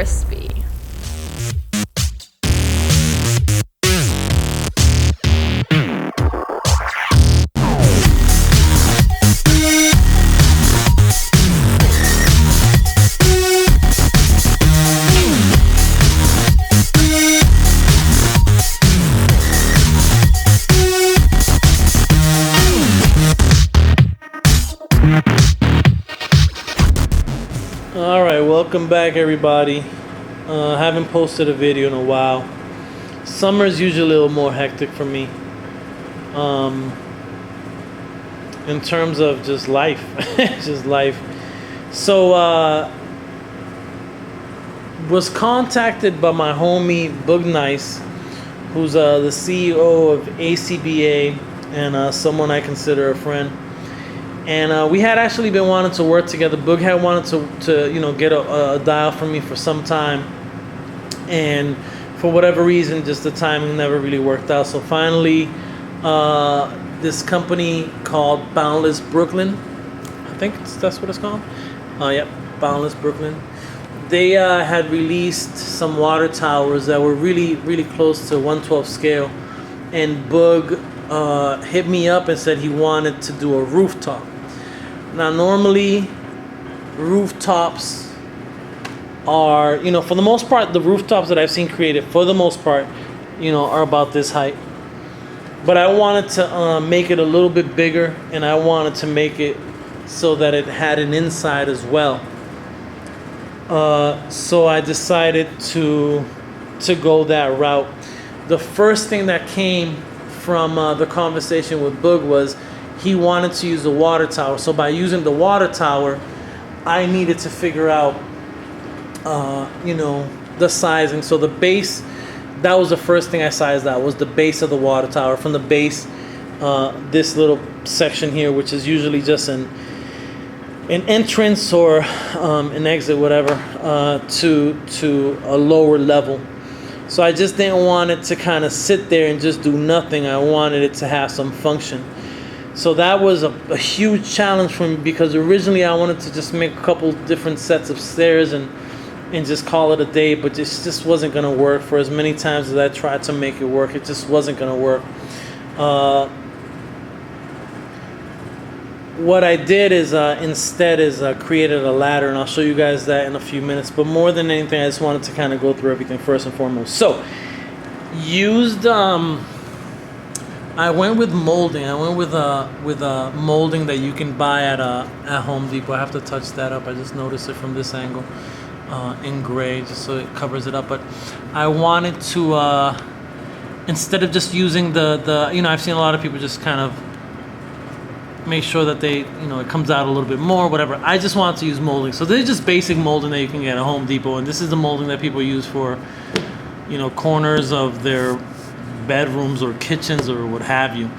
crispy. Alright, welcome back everybody. Haven't posted a video in a while. Summer is usually a little more hectic for me. In terms of just life. Just life. So, was contacted by my homie Boog Nice, who's the CEO of ACBA and someone I consider a friend. And we had actually been wanting to work together. Boog had wanted to get a dial from me for some time, and for whatever reason, just the timing never really worked out. So finally, this company called Boundless Brooklyn, I think that's what it's called. Yep, Boundless Brooklyn. They had released some water towers that were really, really close to 1/12 scale, and Boog hit me up and said he wanted to do a rooftop. Now, normally, rooftops are, for the most part, the rooftops that I've seen created, for the most part, are about this height. But I wanted to make it a little bit bigger, and I wanted to make it so that it had an inside as well. So I decided to go that route. The first thing that came from the conversation with Boog was he wanted to use the water tower. So by using the water tower, I needed to figure out, the sizing. So the base, that was the first thing I sized out, was the base of the water tower. From the base, this little section here, which is usually just an entrance or an exit, whatever, to a lower level. So I just didn't want it to kind of sit there and just do nothing. I wanted it to have some function. So that was a huge challenge for me, because originally I wanted to just make a couple different sets of stairs and just call it a day, but it just wasn't going to work. For as many times as I tried to make it work, it just wasn't going to work. What I did is instead created a ladder, and I'll show you guys that in a few minutes. But more than anything, I just wanted to kind of go through everything first and foremost. So, used I went with molding. I went with molding that you can buy at Home Depot. I have to touch that up. I just noticed it from this angle, in gray, just so it covers it up. But I wanted to instead of just using the I've seen a lot of people just kind of make sure that they, it comes out a little bit more, whatever. I just wanted to use molding. So this is just basic molding that you can get at Home Depot, and this is the molding that people use for, corners of their bedrooms or kitchens or what have you.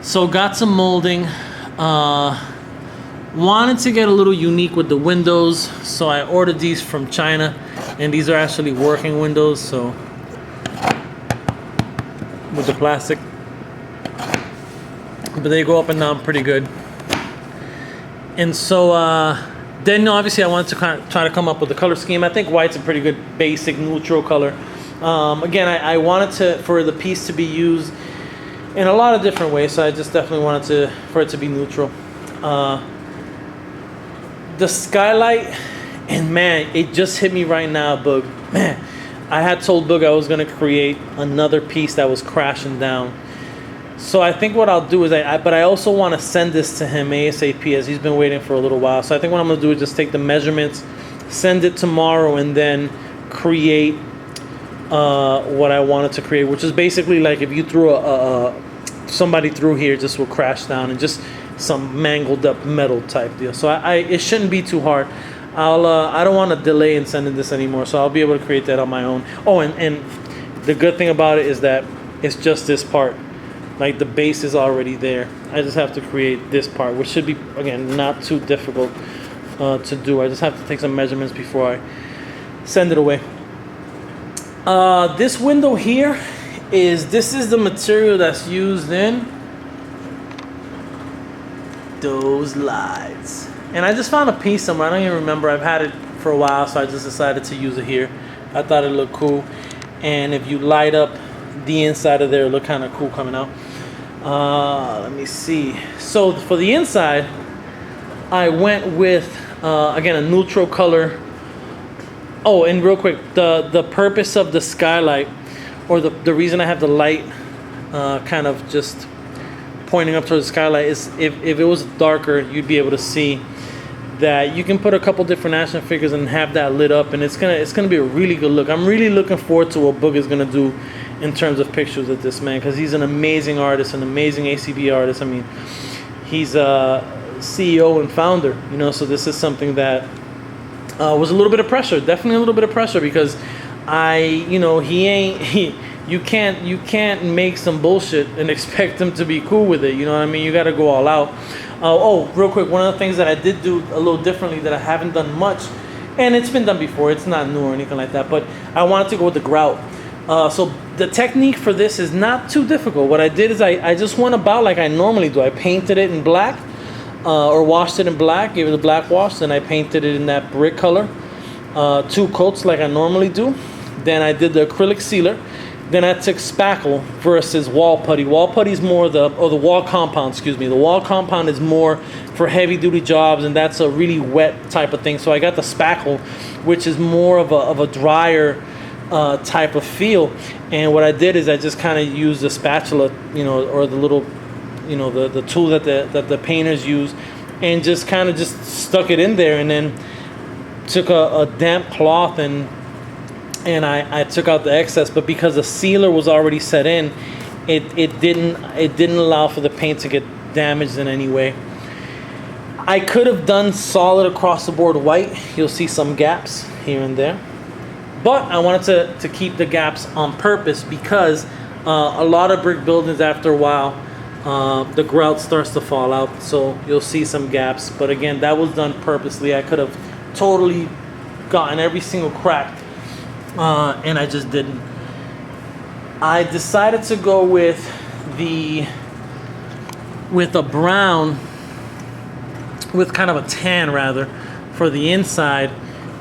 So got some molding. Wanted to get a little unique with the windows, so I ordered these from China, and these are actually working windows. So with the plastic. But they go up and down pretty good. And so then obviously I wanted to kind of try to come up with a color scheme. I think white's a pretty good basic neutral color. Again, I wanted for the piece to be used in a lot of different ways, so I just definitely wanted for it to be neutral. The skylight, and man, it just hit me right now, Boog. Man, I had told Boog I was going to create another piece that was crashing down. So I think what I'll do is but I also want to send this to him ASAP, as he's been waiting for a little while. So I think what I'm going to do is just take the measurements, send it tomorrow, and then create what I wanted to create, which is basically like if you threw somebody through here, just will crash down, and just some mangled up metal type deal. So it shouldn't be too hard. I don't want to delay in sending this anymore, so I'll be able to create that on my own. Oh, and the good thing about it is that it's just this part. Like the base is already there. I just have to create this part, which should be, again, not too difficult to do. I just have to take some measurements before I send it away. This window here this is the material that's used in those lights. And I just found a piece somewhere. I don't even remember. I've had it for a while, so I just decided to use it here. I thought it looked cool, and if you light up the inside of there, it looked kind of cool coming out. Let me see. So for the inside, I went with again a neutral color. Oh, and real quick, the purpose of the skylight, or the reason I have the light kind of just pointing up towards the skylight, is if it was darker, you'd be able to see that you can put a couple different action figures and have that lit up, and it's gonna be a really good look. I'm really looking forward to what Boog is gonna do in terms of pictures with this man, because he's an amazing artist, an amazing ACB artist. I mean, he's a CEO and founder, you know, so this is something that was a little bit of pressure, definitely a little bit of pressure, because you can't make some bullshit and expect him to be cool with it, you know what I mean? You got to go all out. Real quick, one of the things that I did do a little differently that I haven't done much, and it's been done before, it's not new or anything like that, but I wanted to go with the grout. So the technique for this is not too difficult. What I did is I just went about like I normally do. I painted it in black, or washed it in black, gave it a black wash, then I painted it in that brick color, 2 coats like I normally do. Then I did the acrylic sealer. Then I took spackle versus wall putty. Wall putty is more the wall compound, excuse me. The wall compound is more for heavy duty jobs, and that's a really wet type of thing. So I got the spackle, which is more of a drier type of feel. And what I did is I just kind of used the spatula, you know, or the little, you know, the tool that the painters use, and just kind of just stuck it in there, and then took a damp cloth and I took out the excess. But because the sealer was already set in, it didn't allow for the paint to get damaged in any way. I could have done solid across the board white. You'll see some gaps here and there, but I wanted to keep the gaps on purpose, because a lot of brick buildings, after a while, the grout starts to fall out, so you'll see some gaps. But again, that was done purposely. I could have totally gotten every single crack, and I just didn't. I decided to go with a brown, with kind of a tan rather, for the inside,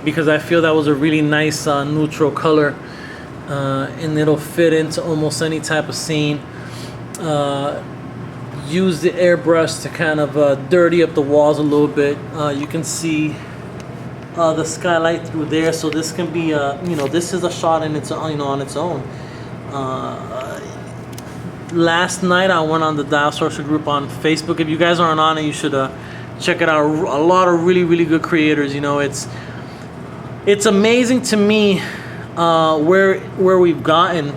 because I feel that was a really nice neutral color, and it'll fit into almost any type of scene. Use the airbrush to kind of dirty up the walls a little bit. You can see the skylight through there, so this can be this is a shot in its on its own. Last night I went on the Dial Structure group on Facebook. If you guys aren't on it, you should check it out. A lot of really good creators. You know, it's amazing to me where we've gotten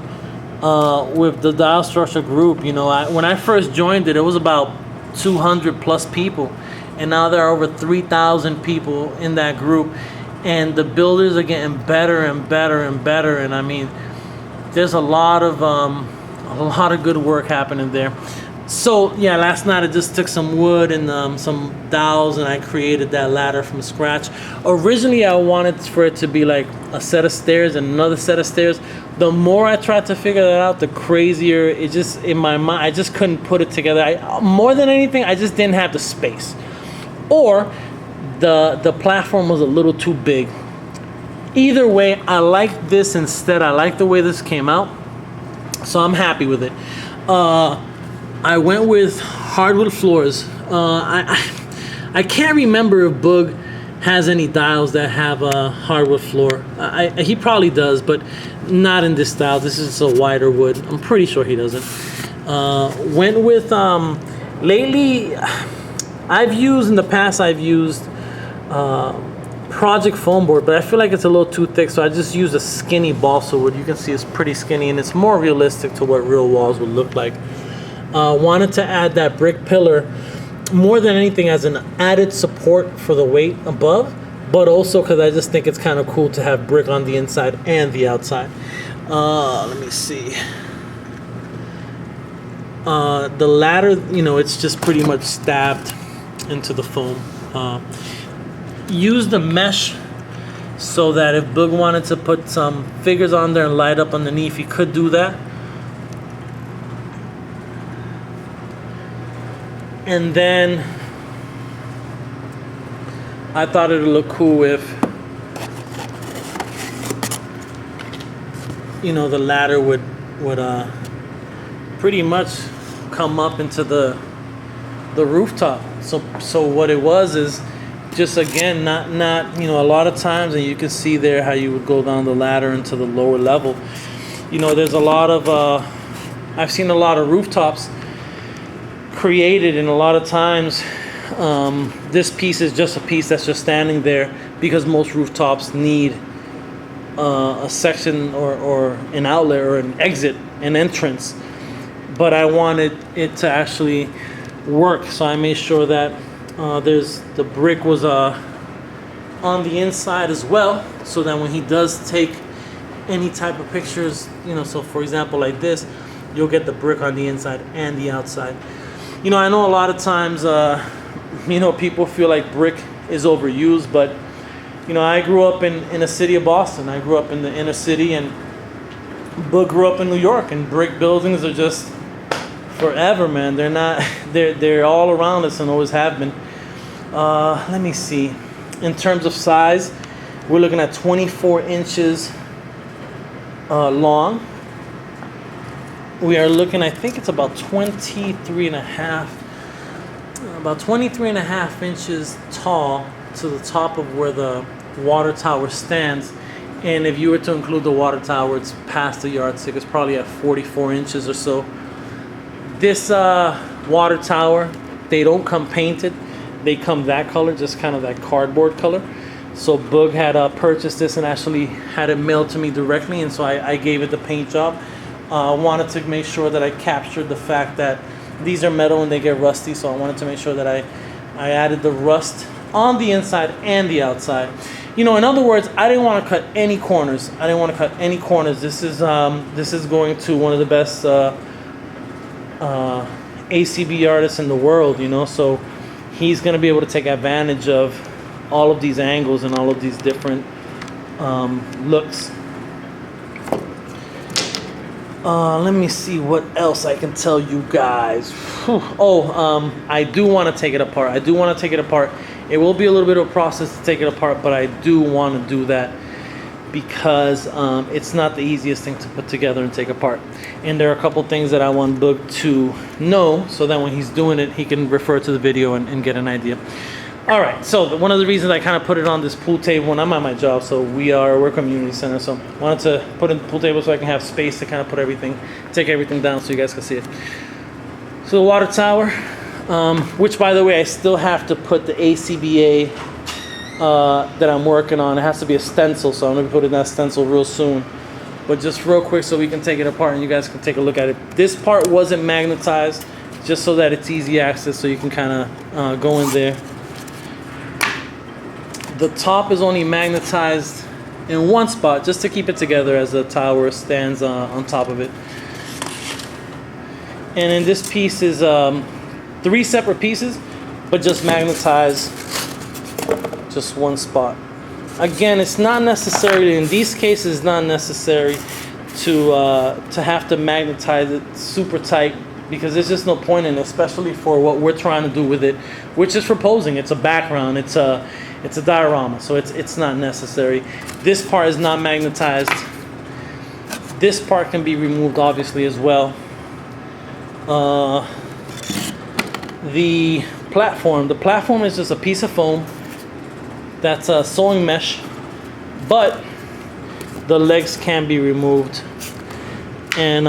with the Dial Structure group. You know, when I first joined it, it was about 200 plus people, and now there are over 3,000 people in that group, and the builders are getting better and better and better. And I mean, there's a lot of good work happening there. So yeah, last night I just took some wood and some dowels, and I created that ladder from scratch. Originally I wanted for it to be like a set of stairs and another set of stairs. The more I tried to figure that out, the crazier it just, in my mind, I just couldn't put it together. More than anything, I just didn't have the space, or the platform was a little too big. Either way, I like this instead. I like the way this came out, so I'm happy with it. I went with hardwood floors. I can't remember if Boog has any dials that have a hardwood floor. He probably does, but not in this style. This is a wider wood. I'm pretty sure he doesn't. Went with lately. In the past I've used project foam board, but I feel like it's a little too thick, so I just used a skinny balsa wood. You can see it's pretty skinny, and it's more realistic to what real walls would look like. Wanted to add that brick pillar more than anything as an added support for the weight above, but also because I just think it's kind of cool to have brick on the inside and the outside. Let me see. The ladder, it's just pretty much stabbed into the foam. Use the mesh so that if Boog wanted to put some figures on there and light up underneath, he could do that. And then I thought it would look cool if you know, the ladder would pretty much come up into the rooftop. So what it was is just, again, not you know, a lot of times, and you can see there how you would go down the ladder into the lower level. You know, there's a lot of I've seen a lot of rooftops created, and a lot of times this piece is just a piece that's just standing there because most rooftops need a section or an outlet or an exit, an entrance. But I wanted it to actually work, so I made sure that the brick was on the inside as well, so that when he does take any type of pictures, you know, so for example like this, you'll get the brick on the inside and the outside. You know, I know a lot of times you know, people feel like brick is overused, but you know, I grew up in the city of Boston. I grew up in the inner city, and Boog grew up in New York, and brick buildings are just forever, man. They're not, they're all around us and always have been. Let me see. In terms of size, we're looking at 24 inches long. We are looking, I think it's about 23 and a half inches tall to the top of where the water tower stands. And if you were to include the water tower, it's past the yardstick. It's probably at 44 inches or so. This water tower, they don't come painted. They come that color, just kind of that cardboard color. So Boog had purchased this and actually had it mailed to me directly, and so I gave it the paint job. Wanted to make sure that I captured the fact that these are metal and they get rusty, so I wanted to make sure that I added the rust on the inside and the outside. You know, in other words, I didn't want to cut any corners. This is going to one of the best ACB artists in the world, you know, so he's going to be able to take advantage of all of these angles and all of these different looks. Let me see what else I can tell you guys. I do want to take it apart. It will be a little bit of a process to take it apart, but I do want to do that because it's not the easiest thing to put together and take apart. And there are a couple things that I want Boog to know, so that when he's doing it, he can refer to the video and get an idea. All right, so one of the reasons I kind of put it on this pool table when I'm at my job, so we're a community center, so I wanted to put it in the pool table so I can have space to kind of put everything, take everything down so you guys can see it. So the water tower, which by the way, I still have to put the ACBA that I'm working on. It has to be a stencil, so I'm gonna be putting that stencil real soon. But just real quick so we can take it apart and you guys can take a look at it. This part wasn't magnetized, just so that it's easy access, so you can kind of go in there. The top is only magnetized in one spot, just to keep it together as the tower stands on top of it. And then this piece is 3 separate pieces, but just magnetized just one spot. Again, it's not necessarily, in these cases, not necessary to have to magnetize it super tight, because there's just no point in it, especially for what we're trying to do with it, which is for posing. It's a background, it's a diorama, so it's not necessary. This part is not magnetized. This part can be removed obviously as well. The platform is just a piece of foam that's a sewing mesh, but the legs can be removed. And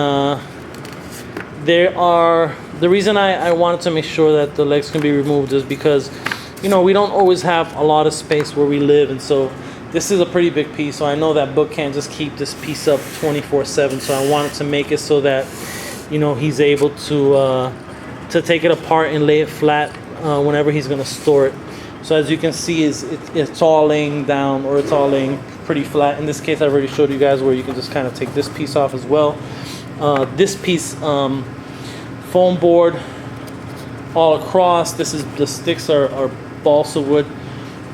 the reason I wanted to make sure that the legs can be removed is because, you know, we don't always have a lot of space where we live, and so this is a pretty big piece, so I know that Boog can't just keep this piece up 24/7, so I wanted to make it so that, you know, he's able to take it apart and lay it flat whenever he's going to store it. So as you can see, it's all laying down, or it's all laying pretty flat. In this case, I've already showed you guys where you can just kind of take this piece off as well. This piece, foam board all across. The sticks are balsa wood.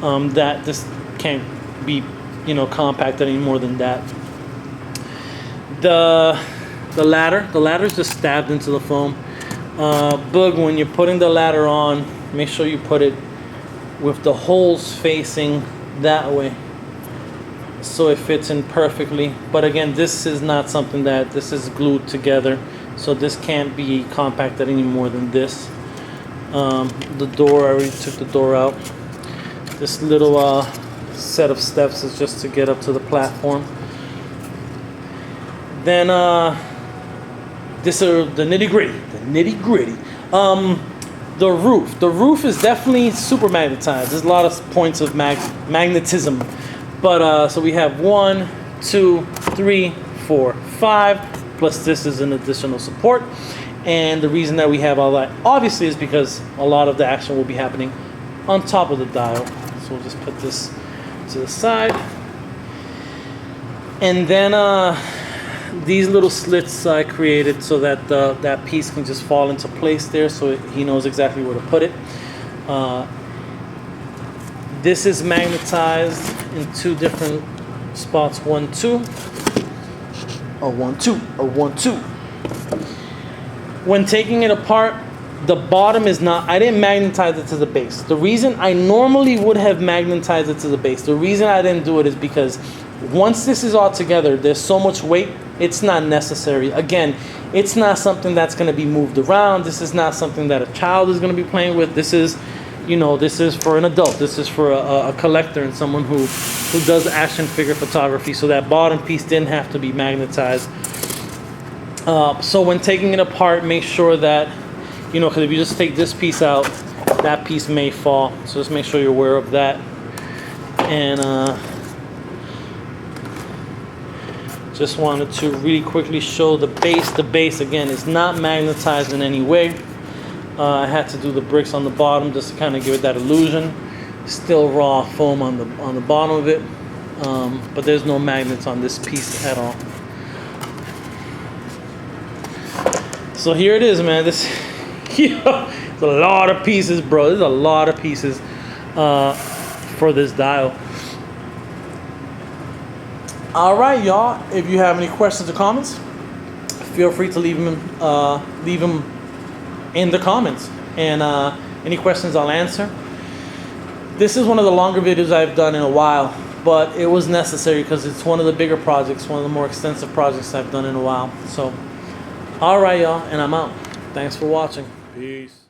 That just can't be, you know, compacted any more than that. The ladder is just stabbed into the foam. Boog, when you're putting the ladder on, make sure you put it with the holes facing that way. so it fits in perfectly. But again, this is not something that, this is glued together, so this can't be compacted any more than this. The door, I already took the door out. This little set of steps is just to get up to the platform. Then this are the nitty gritty. The roof is definitely super magnetized. There's a lot of points of magnetism. But so we have 1, 2, 3, 4, 5, plus this is an additional support. And the reason that we have all that obviously is because a lot of the action will be happening on top of the dial. So we'll just put this to the side. And then these little slits I created so that that piece can just fall into place there, so he knows exactly where to put it. This is magnetized in 2 different spots, 1, 2, or 1, 2, or 1, 2. When taking it apart, the bottom is not, I didn't magnetize it to the base. The reason I normally would have magnetized it to the base, the reason I didn't do it is because once this is all together, there's so much weight, it's not necessary. Again, it's not something that's going to be moved around. This is not something that a child is going to be playing with. This is, you know, this is for an adult. This is for a collector and someone who does action figure photography. So that bottom piece didn't have to be magnetized. So when taking it apart, make sure that, you know, because if you just take this piece out, that piece may fall. So just make sure you're aware of that. And just wanted to really quickly show the base. The base, again, is not magnetized in any way. I had to do the bricks on the bottom just to kind of give it that illusion. Still raw foam on the bottom of it, but there's no magnets on this piece at all. So here it is, man. This, you know, it's a lot of pieces, bro. There's a lot of pieces for this dial. All right, y'all. If you have any questions or comments, feel free to leave them in the comments. And any questions I'll answer. This is one of the longer videos I've done in a while, but it was necessary because it's one of the bigger projects, one of the more extensive projects I've done in a while. So, all right, y'all, and I'm out. Thanks for watching. Peace.